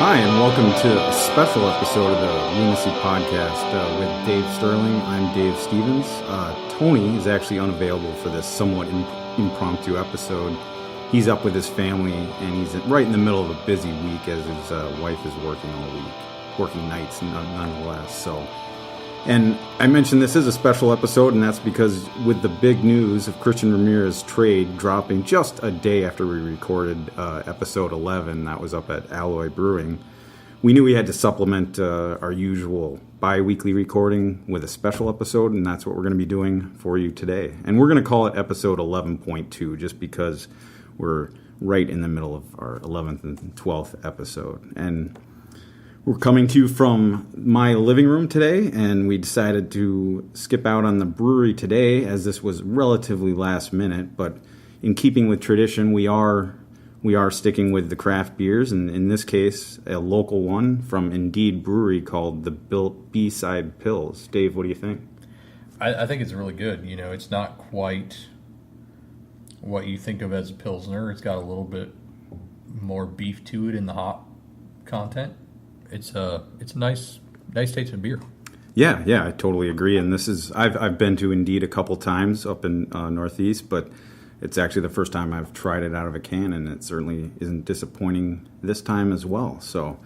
Hi, and welcome to a special episode of the Lunacy Podcast with Dave Sterling. I'm Dave Stevens. Tony is actually unavailable for this somewhat impromptu episode. He's up with his family, and he's right in the middle of a busy week as his wife is working all week, working nights nonetheless. And I mentioned this is a special episode, and that's because with the big news of Christian Ramirez trade dropping just a day after we recorded episode 11, that was up at Alloy Brewing, we knew we had to supplement our usual bi-weekly recording with a special episode, and that's what we're going to be doing for you today. And we're going to call it episode 11.2 just because we're right in the middle of our 11th and 12th episode. And we're coming to you from my living room today, and we decided to skip out on the brewery today as this was relatively last minute. But in keeping with tradition, we are sticking with the craft beers, and in this case, a local one from Indeed Brewery called the B-Side Pils. Dave, what do you think? I think it's really good. You know, it's not quite what you think of as a Pilsner. It's got a little bit more beef to it in the hop content. It's a nice taste of beer. Yeah, I totally agree. And this is I've been to Indeed a couple times up in Northeast, but it's actually the first time I've tried it out of a can, and it certainly isn't disappointing this time as well. So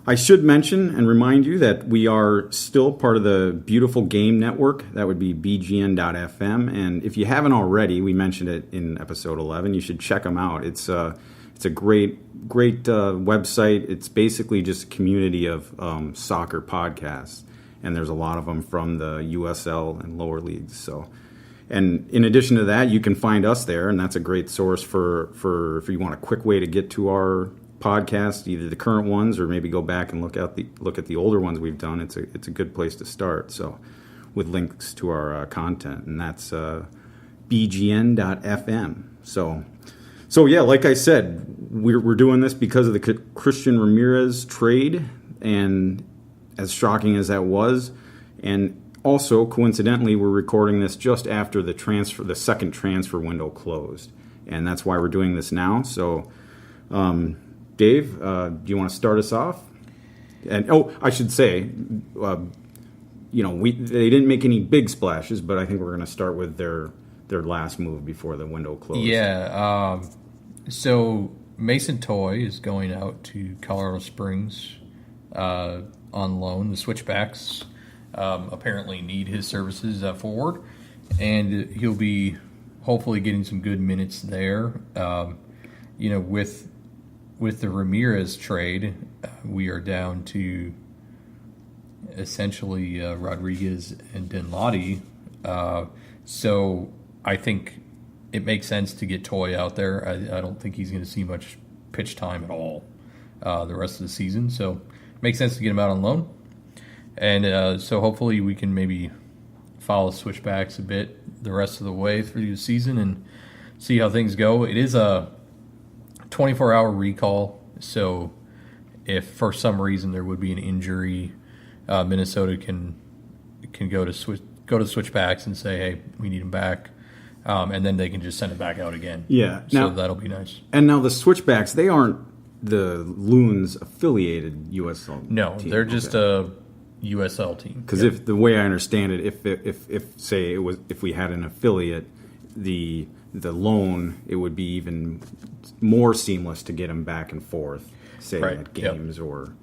I should mention and remind you that we are still part of the beautiful game network. That would be bgn.fm. And if you haven't already, we mentioned it in episode 11, you should check them out. It's a great website. It's basically just a community of soccer podcasts, and there's a lot of them from the USL and lower leagues. So, and in addition to that, you can find us there, and that's a great source for if you want a quick way to get to our podcast, either the current ones or maybe go back and look at the older ones we've done. It's a good place to start. So, with links to our content, and that's bgn.fm. So yeah, like I said, we're doing this because of the Christian Ramirez trade, and as shocking as that was, and also coincidentally, we're recording this just after the second transfer window closed, and that's why we're doing this now. So, Dave, do you want to start us off? And I should say, they didn't make any big splashes, but I think we're going to start with their last move before the window closed. Yeah. So Mason Toy is going out to Colorado Springs on loan. The Switchbacks apparently need his services forward, and he'll be hopefully getting some good minutes there. With the Ramirez trade, we are down to essentially Rodriguez and Dinladi. So I think it makes sense to get Toy out there. I don't think he's going to see much pitch time at all the rest of the season. So it makes sense to get him out on loan. And so hopefully we can maybe follow Switchbacks a bit the rest of the way through the season and see how things go. It is a 24-hour recall. So if for some reason there would be an injury, Minnesota can go to Switchbacks and say, hey, we need him back. And then they can just send it back out again. Yeah. So that'll be nice. And now the Switchbacks, they aren't the Loons affiliated USL No, team. they're just a USL team. Because if the way I understand it, if we had an affiliate, the loan, it would be even more seamless to get them back and forth, say right. at games or.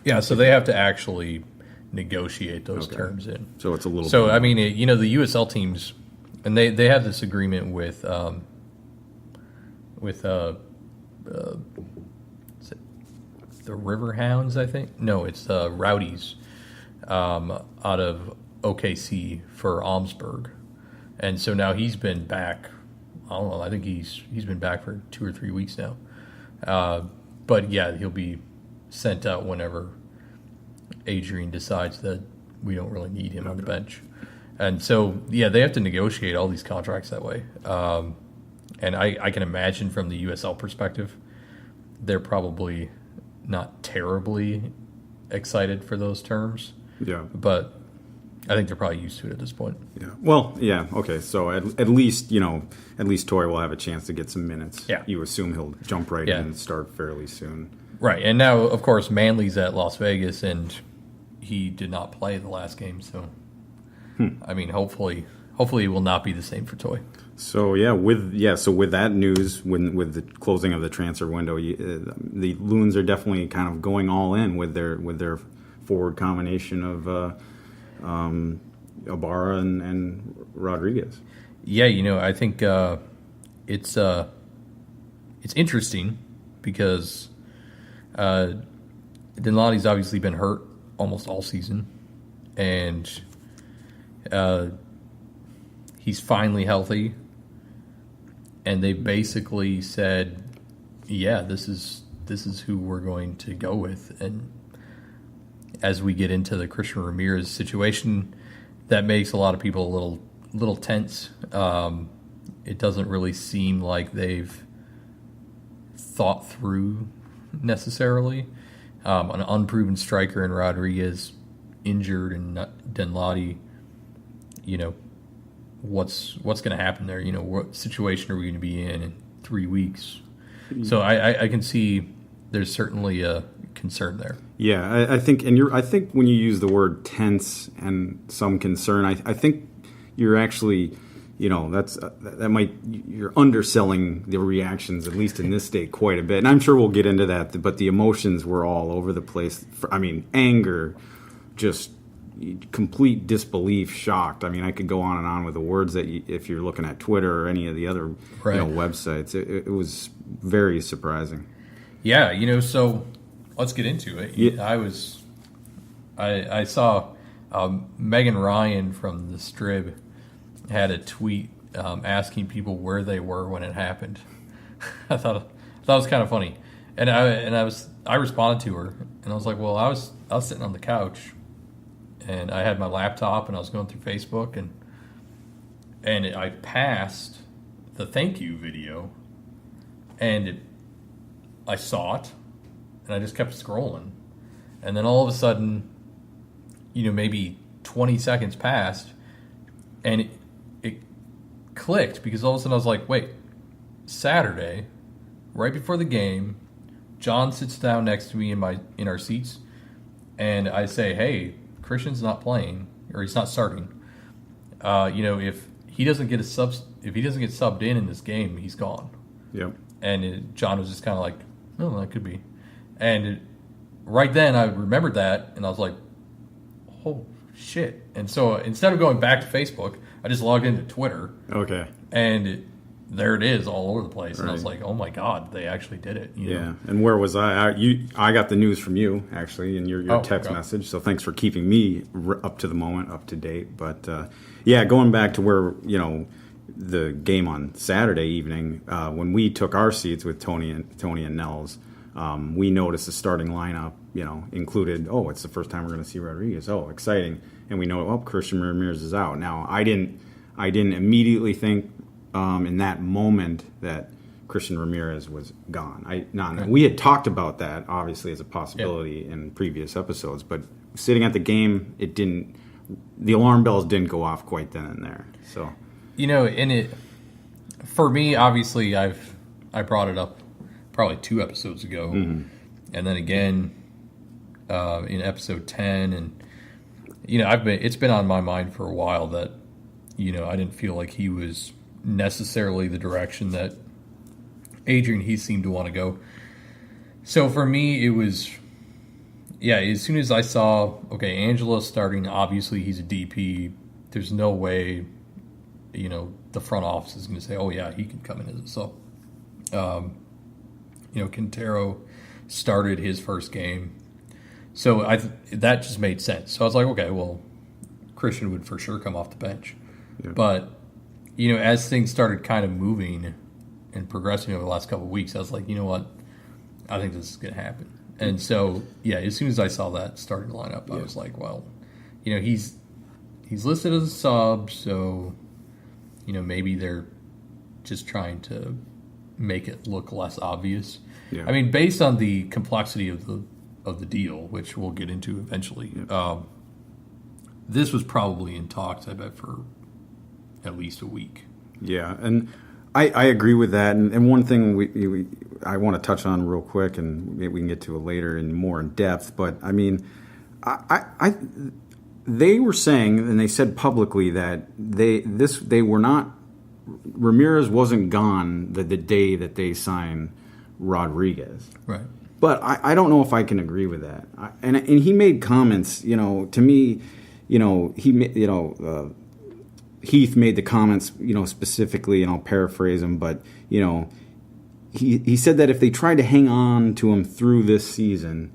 Yeah, so they have to actually negotiate those terms in. So it's a little. So I mean, the USL teams. And they have this agreement with the Riverhounds, I think. No, it's the Rowdies out of OKC for Almsburg, and so now he's been back. I don't know. I think he's been back for 2 or 3 weeks now. But yeah, he'll be sent out whenever Adrian decides that we don't really need him on the bench. And so, yeah, they have to negotiate all these contracts that way. And I can imagine from the USL perspective, they're probably not terribly excited for those terms. Yeah. But I think they're probably used to it at this point. Yeah. Well, yeah. Okay. So at least Toy will have a chance to get some minutes. Yeah. You assume he'll jump right in and start fairly soon. Right, and now, of course, Manly's at Las Vegas, and he did not play the last game, so, I mean, hopefully it will not be the same for Toy. So with that news, with the closing of the transfer window, the Loons are definitely kind of going all in with their forward combination of Ibarra and Rodriguez. Yeah, I think it's interesting because Dinladi's obviously been hurt almost all season, and he's finally healthy. And they basically said, "Yeah, this is who we're going to go with." And as we get into the Christian Ramirez situation, that makes a lot of people a little tense. It doesn't really seem like they've thought through necessarily. An unproven striker in Rodriguez, injured, and Dinladi, what's going to happen there? What situation are we going to be in 3 weeks? So I can see there's certainly a concern there. Yeah, I think, I think when you use the word tense and some concern, I think you're actually, you're underselling the reactions, at least in this state, quite a bit. And I'm sure we'll get into that, but the emotions were all over the place. Anger, just complete disbelief, shocked. I could go on and on with the words that if you're looking at Twitter or any of the other websites, it was very surprising. Yeah, so let's get into it. Yeah. I saw Megan Ryan from the Strib had a tweet asking people where they were when it happened. I thought it was kind of funny, and I responded to her, and I was like, well, I was sitting on the couch, and I had my laptop, and I was going through Facebook, and I passed the thank you video, and I saw it, and I just kept scrolling, and then all of a sudden, maybe 20 seconds passed, and it clicked, because all of a sudden I was like, wait, Saturday, right before the game, John sits down next to me in our seats, and I say, hey, Christian's not playing, or he's not starting. If he doesn't get subbed in this game, he's gone. Yep. And John was just kind of like, oh, that could be. And right then I remembered that, and I was like, oh, shit. And so instead of going back to Facebook, I just logged into Twitter. Okay. And there it is all over the place. And Right. I was like, oh, my God, they actually did it. Yeah. And where was I? I got the news from you, actually, in your text message. So thanks for keeping me up to the moment, up to date. But, going back to where, the game on Saturday evening, when we took our seats with Tony and Nels, we noticed the starting lineup, included, it's the first time we're going to see Rodriguez. Oh, exciting. And we know, Christian Ramirez is out. Now, I didn't immediately think in that moment that Christian Ramirez was gone. We had talked about that, obviously, as a possibility in previous episodes, but sitting at the game, the alarm bells didn't go off quite then and there. So, for me, obviously, I brought it up probably 2 episodes ago, and then again in episode 10, and it's been on my mind for a while that I didn't feel like he was necessarily the direction that Adrian he seemed to want to go. So for me, it was as soon as I saw Angelo starting, obviously he's a DP. There's no way the front office is going to say, oh yeah, he can come in as a sub. Quintero started his first game. So that just made sense. So I was like, okay, well, Christian would for sure come off the bench. Yeah. But, as things started kind of moving and progressing over the last couple of weeks, I was like, you know what? I think this is going to happen. And so, as soon as I saw that starting lineup, I was like, well, he's listed as a sub, so, maybe they're just trying to make it look less obvious. Yeah. Based on the complexity of the deal, which we'll get into eventually, this was probably in talks, I bet, for at least a week. Yeah, and I agree with that. And one thing I want to touch on real quick, and maybe we can get to it later and more in depth. But I mean, they were saying, and they said publicly that they were not. Ramirez wasn't gone the day that they signed Rodriguez. Right. But I don't know if I can agree with that. And he made comments, to me, Heath made the comments, specifically, and I'll paraphrase him, but, he said that if they tried to hang on to him through this season,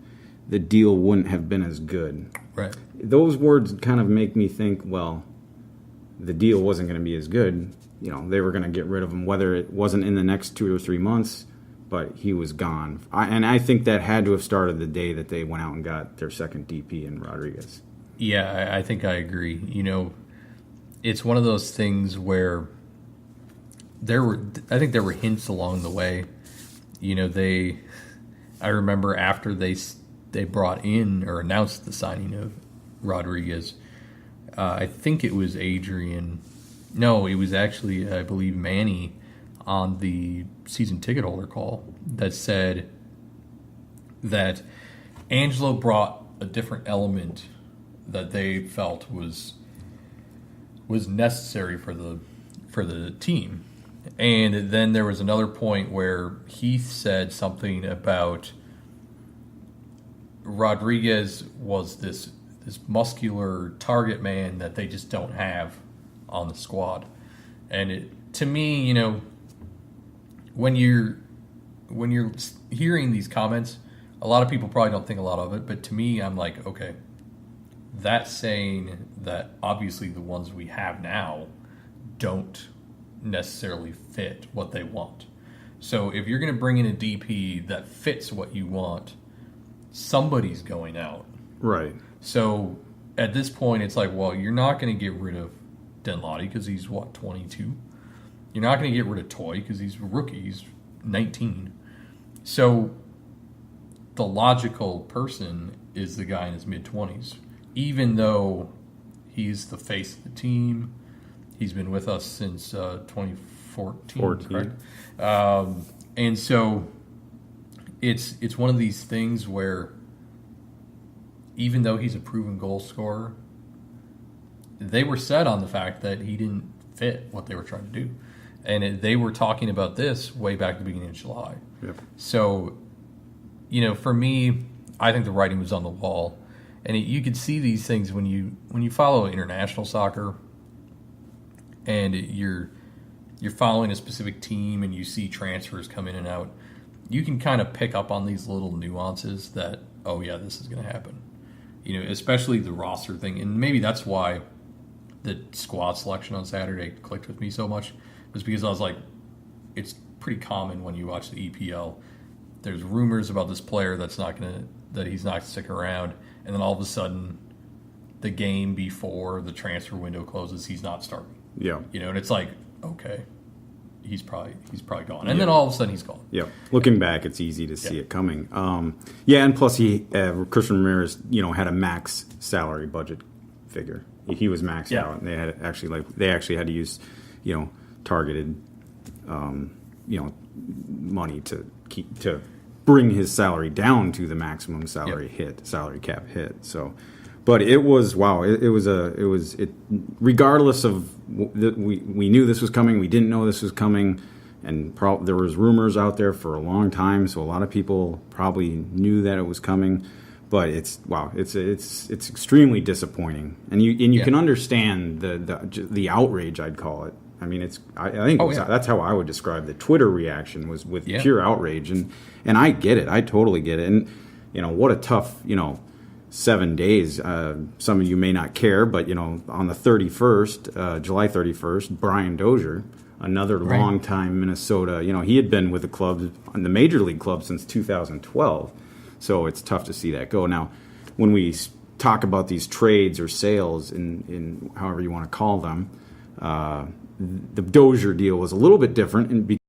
the deal wouldn't have been as good. Right. Those words kind of make me think, well, the deal wasn't going to be as good. They were going to get rid of him, whether it wasn't in the next 2 or 3 months, but he was gone. And I think that had to have started the day that they went out and got their second DP in Rodriguez. Yeah, I think I agree. It's one of those things where I think there were hints along the way. I remember after they brought in or announced the signing of Rodriguez, I think it was Adrian. No, it was actually, I believe, Manny on the season ticket holder call that said that Angelo brought a different element that they felt was necessary for the team. And then there was another point where Heath said something about Rodriguez was this muscular target man that they just don't have on the squad. And to me, when you're hearing these comments, a lot of people probably don't think a lot of it, but to me, I'm like, okay, that's saying that obviously the ones we have now don't necessarily fit what they want. So if you're going to bring in a DP that fits what you want, somebody's going out. Right. So at this point, it's like, well, you're not going to get rid of Denlotti because he's, 22? You're not going to get rid of Toy because he's a rookie. He's 19. So the logical person is the guy in his mid-20s. Even though he's the face of the team, he's been with us since 2014, correct? And so it's one of these things where even though he's a proven goal scorer, they were set on the fact that he didn't fit what they were trying to do. And they were talking about this way back at the beginning of July. Yep. So, for me, I think the writing was on the wall. And you could see these things when you follow international soccer and you're following a specific team and you see transfers come in and out. You can kind of pick up on these little nuances that, oh, yeah, this is going to happen. Especially the roster thing. And maybe that's why the squad selection on Saturday clicked with me so much, was because I was like, it's pretty common when you watch the EPL. There's rumors about this player that he's not sticking around, and then all of a sudden, the game before the transfer window closes, he's not starting. Yeah. And it's like, okay, he's probably gone, and then all of a sudden he's gone. Yeah. Looking back, it's easy to see it coming. And plus Christian Ramirez, had a max salary budget figure. He was maxed out, and they actually had to use, targeted, money to bring his salary down to the maximum salary cap hit. So, but it was regardless of we knew this was coming, we didn't know this was coming, and there was rumors out there for a long time, so a lot of people probably knew that it was coming. But it's extremely disappointing, and you can understand the outrage, I'd call it. I mean, that's how I would describe the Twitter reaction, was with pure outrage, and I get it, I totally get it, and what a tough 7 days. Some of you may not care, but on the 31st, July 31st, Brian Dozier, another longtime Minnesota, he had been with the club, the major league club, since 2012. So it's tough to see that go. Now, when we talk about these trades or sales, in however you want to call them, the Dozier deal was a little bit different